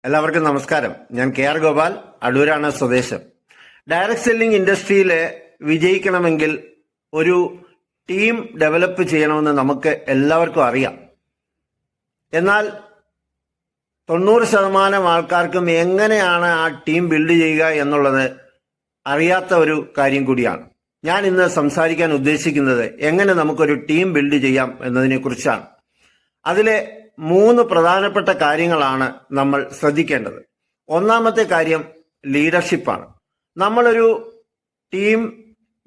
എല്ലാവർക്കും നമസ്കാരം. ഞാൻ KR ഗോപാൽ, അടൂരാണ് സ്വദേശം. ഡയറക്ട് സെല്ലിംഗ് ഇൻഡസ്ട്രിയിൽ വിജയിക്കണമെങ്കിൽ ഒരു ടീം ഡെവലപ്പ് ചെയ്യണമെന്ന് നമുക്ക് എല്ലാവർക്കും അറിയാം. എന്നാൽ 90% ആൾക്കാർക്കും എങ്ങനെയാണ് ആ ടീം ബിൽഡ് ചെയ്യുക എന്നുള്ളത് അറിയാത്ത ഒരു കാര്യം കൂടിയാണ്. ഞാൻ ഇന്ന് സംസാരിക്കാൻ ഉദ്ദേശിക്കുന്നത് എങ്ങനെ നമുക്കൊരു ടീം ബിൽഡ് ചെയ്യാം എന്നതിനെ കുറിച്ചാണ്. അതിലെ 3 പ്രധാനപ്പെട്ട കാര്യങ്ങളാണ് നമ്മൾ ശ്രദ്ധിക്കേണ്ടത്. ഒന്നാമത്തെ കാര്യം ലീഡർഷിപ്പാണ്. നമ്മളൊരു ടീം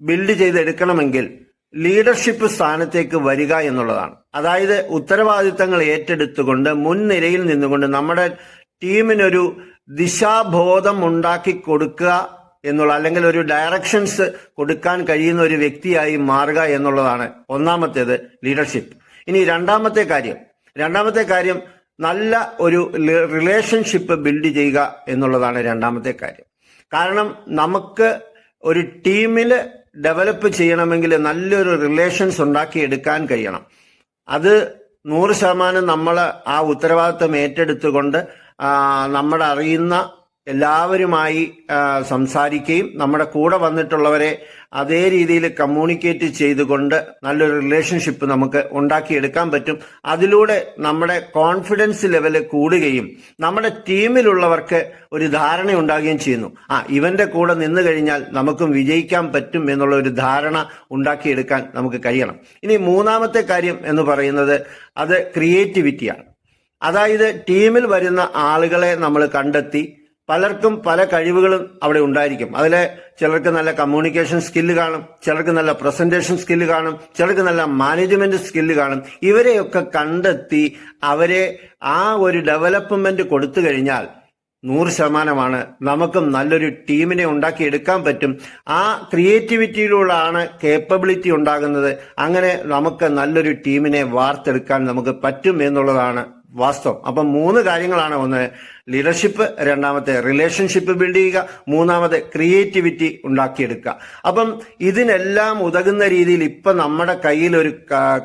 ബിൽഡ് ചെയ്തെടുക്കണമെങ്കിൽ ലീഡർഷിപ്പ് സ്ഥാനത്തേക്ക് വരിക എന്നുള്ളതാണ്. അതായത് ഉത്തരവാദിത്തങ്ങൾ ഏറ്റെടുത്തുകൊണ്ട് മുൻനിരയിൽ നിന്നുകൊണ്ട് നമ്മുടെ ടീമിനൊരു ദിശാബോധം ഉണ്ടാക്കി കൊടുക്കുക എന്നുള്ള, അല്ലെങ്കിൽ ഒരു ഡയറക്ഷൻസ് കൊടുക്കാൻ കഴിയുന്ന ഒരു വ്യക്തിയായി മാറുക എന്നുള്ളതാണ് ഒന്നാമത്തേത് ലീഡർഷിപ്പ്. ഇനി രണ്ടാമത്തെ കാര്യം നല്ല ഒരു റിലേഷൻഷിപ്പ് ബിൽഡ് ചെയ്യുക എന്നുള്ളതാണ് രണ്ടാമത്തെ കാര്യം. കാരണം നമുക്ക് ഒരു ടീമിൽ ഡെവലപ്പ് ചെയ്യണമെങ്കിൽ നല്ലൊരു റിലേഷൻസ് ഉണ്ടാക്കിയെടുക്കാൻ കഴിയണം. അത് 100% നമ്മൾ ആ ഉത്തരവാദിത്വം ഏറ്റെടുത്തുകൊണ്ട് നമ്മുടെ അറിയുന്ന എല്ലാവരുമായി സംസാരിക്കുകയും നമ്മുടെ കൂടെ വന്നിട്ടുള്ളവരെ അതേ രീതിയിൽ കമ്മ്യൂണിക്കേറ്റ് ചെയ്തുകൊണ്ട് നല്ലൊരു റിലേഷൻഷിപ്പ് നമുക്ക് ഉണ്ടാക്കിയെടുക്കാൻ പറ്റും. അതിലൂടെ നമ്മുടെ കോൺഫിഡൻസ് ലെവല് കൂടുകയും നമ്മുടെ ടീമിലുള്ളവർക്ക് ഒരു ധാരണ ഉണ്ടാകുകയും ചെയ്യുന്നു. ഇവന്റെ കൂടെ നിന്ന് കഴിഞ്ഞാൽ നമുക്കും വിജയിക്കാൻ പറ്റും എന്നുള്ള ഒരു ധാരണ ഉണ്ടാക്കിയെടുക്കാൻ നമുക്ക് കഴിയണം. ഇനി മൂന്നാമത്തെ കാര്യം എന്ന് പറയുന്നത് അത് ക്രിയേറ്റിവിറ്റിയാണ്. അതായത് ടീമിൽ വരുന്ന ആളുകളെ നമ്മൾ കണ്ടെത്തി, പലർക്കും പല കഴിവുകളും അവിടെ ഉണ്ടായിരിക്കും. അതിലെ ചിലർക്ക് നല്ല കമ്മ്യൂണിക്കേഷൻ സ്കില്ല് കാണും, ചിലർക്ക് നല്ല പ്രസന്റേഷൻ സ്കില്ല് കാണും, ചിലർക്ക് നല്ല മാനേജ്മെന്റ് സ്കില്ല് കാണും. ഇവരെയൊക്കെ കണ്ടെത്തി അവരെ ആ ഒരു ഡെവലപ്മെന്റ് കൊടുത്തു കഴിഞ്ഞാൽ 100% നമുക്കും നല്ലൊരു ടീമിനെ ഉണ്ടാക്കിയെടുക്കാൻ പറ്റും. ആ ക്രിയേറ്റിവിറ്റിയിലൂടെയാണ് കേപ്പബിലിറ്റി ഉണ്ടാകുന്നത്. അങ്ങനെ നമുക്ക് നല്ലൊരു ടീമിനെ വാർത്തെടുക്കാൻ നമുക്ക് പറ്റും എന്നുള്ളതാണ് വാസ്തവം. അപ്പം 3 കാര്യങ്ങളാണ്. ഒന്ന് ലീഡർഷിപ്പ്, രണ്ടാമത്തെ റിലേഷൻഷിപ്പ് ബിൽഡ് ചെയ്യുക, മൂന്നാമത്തെ ക്രിയേറ്റിവിറ്റി ഉണ്ടാക്കിയെടുക്കുക. അപ്പം ഇതിനെല്ലാം ഉതകുന്ന രീതിയിൽ ഇപ്പൊ നമ്മുടെ കയ്യിൽ ഒരു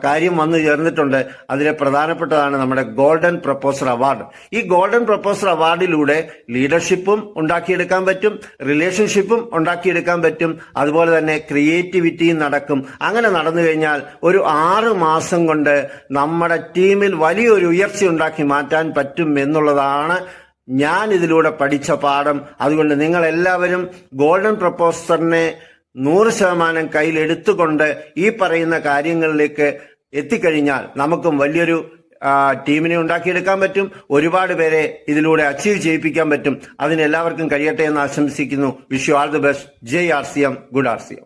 കാര്യം വന്നു ചേർന്നിട്ടുണ്ട്. അതിലെ പ്രധാനപ്പെട്ടതാണ് നമ്മുടെ ഗോൾഡൻ പ്രപ്പോസർ അവാർഡ്. ഈ ഗോൾഡൻ പ്രപ്പോസർ അവാർഡിലൂടെ ലീഡർഷിപ്പും ഉണ്ടാക്കിയെടുക്കാൻ പറ്റും, റിലേഷൻഷിപ്പും ഉണ്ടാക്കിയെടുക്കാൻ പറ്റും, അതുപോലെ തന്നെ ക്രിയേറ്റിവിറ്റിയും നടക്കും. അങ്ങനെ നടന്നു കഴിഞ്ഞാൽ ഒരു 6 മാസം കൊണ്ട് നമ്മുടെ ടീമിൽ വലിയൊരു ഉയർച്ച ഉണ്ടാക്കി മാറ്റാൻ പറ്റും എന്നുള്ളതാണ് ഞാൻ ഇതിലൂടെ പഠിച്ച പാഠം. അതുകൊണ്ട് നിങ്ങൾ എല്ലാവരും ഗോൾഡൻ പ്രപ്പോസറിനെ 100% കയ്യിലെടുത്തുകൊണ്ട് ഈ പറയുന്ന കാര്യങ്ങളിലേക്ക് എത്തിക്കഴിഞ്ഞാൽ നമുക്കും വലിയൊരു ടീമിനെ ഉണ്ടാക്കിയെടുക്കാൻ പറ്റും. ഒരുപാട് പേരെ ഇതിലൂടെ അച്ചീവ് ചെയ്യിപ്പിക്കാൻ പറ്റും. അതിന് എല്ലാവർക്കും കഴിയട്ടെ എന്ന് ആശംസിക്കുന്നു. Wish you all the best. ജയ് RCM, ഗുഡ് RCM.